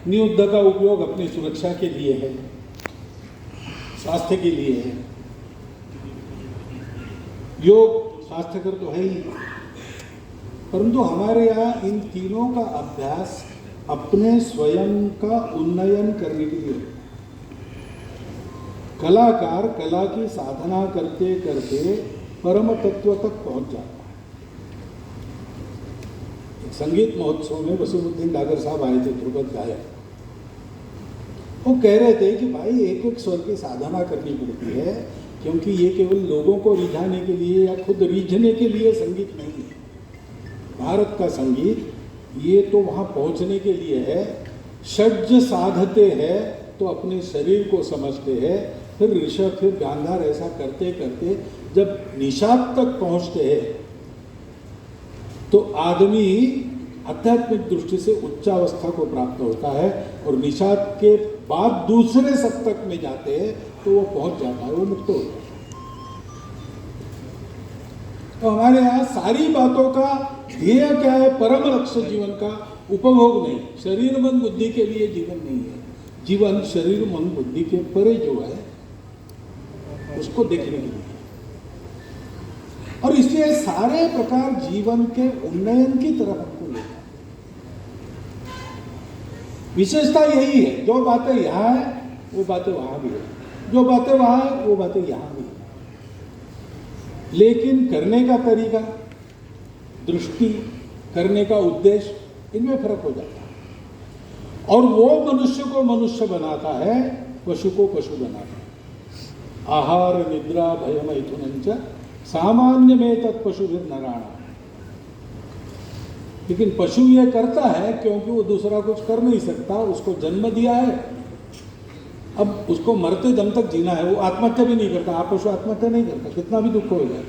नियुद्ध का उपयोग अपनी सुरक्षा के लिए है, स्वास्थ्य के लिए है। योग स्वास्थ्यकर तो है ही, परंतु हमारे यहाँ इन तीनों का अभ्यास अपने स्वयं का उन्नयन करने के लिए। कलाकार कला की साधना करते करते परम तत्व तक पहुंच जाता है। संगीत महोत्सव में वसीमुद्दीन डागर साहब आए थे, ध्रुपद गायक। वो कह रहे थे कि भाई एक एक स्वर की साधना करनी पड़ती है, क्योंकि ये केवल लोगों को रिझाने के लिए या खुद रिझने के लिए संगीत नहीं है। भारत का संगीत ये तो वहाँ पहुँचने के लिए है। षड्ज साधते हैं तो अपने शरीर को समझते हैं, फिर ऋषभ, फिर गांधार, ऐसा करते करते जब निषाद तक पहुँचते हैं तो आदमी आध्यात्मिक दृष्टि से उच्चावस्था को प्राप्त होता है, और निषाद के बाद दूसरे सप्तक में जाते हैं तो वो पहुंच जाता है, वो मुक्त होता है। तो हमारे यहाँ सारी बातों का ध्येय क्या है? परम लक्ष्य जीवन का उपभोग नहीं, शरीर मन बुद्धि के लिए जीवन नहीं है। जीवन शरीर मन बुद्धि के परे जो है उसको देखने के लिए, और इसलिए सारे प्रकार जीवन के उन्नयन की तरफ हमको लेना। विशेषता यही है, जो बातें यहाँ है वो बातें वहाँ भी है, जो बातें वहाँ है वो बातें यहाँ भी है। लेकिन करने का तरीका, दृष्टि, करने का उद्देश्य, इनमें फर्क हो जाता है। और वो मनुष्य को मनुष्य बनाता है, पशु को पशु बनाता है। आहार निद्रा भय मैथुनंच सामान्य में तत्पशु भी नराणा। लेकिन पशु ये करता है क्योंकि वो दूसरा कुछ कर नहीं सकता, उसको जन्म दिया है, अब उसको मरते दम तक जीना है। वो आत्महत्या भी नहीं करता, आप पशु आत्महत्या नहीं करता, कितना भी दुख हो जाए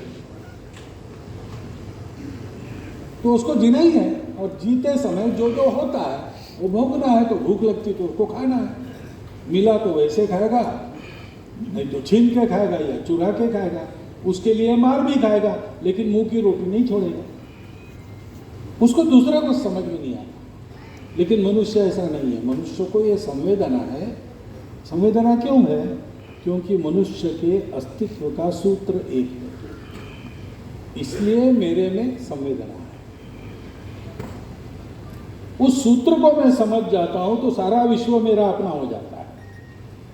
तो उसको जीना ही है। और जीते समय जो जो होता है वो भोगना है। तो भूख लगती तो उसको खाना है, मिला तो वैसे खाएगा, नहीं तो छीन के खाएगा या चुरा के खाएगा, उसके लिए मार भी खाएगा, लेकिन मुंह की रोटी नहीं छोड़ेगा। उसको दूसरा कुछ समझ में नहीं आता। लेकिन मनुष्य ऐसा नहीं है। मनुष्य को ये संवेदना है। संवेदना क्यों है? क्योंकि मनुष्य के अस्तित्व का सूत्र एक है, इसलिए मेरे में संवेदना है। उस सूत्र को मैं समझ जाता हूं तो सारा विश्व मेरा अपना हो जाता है।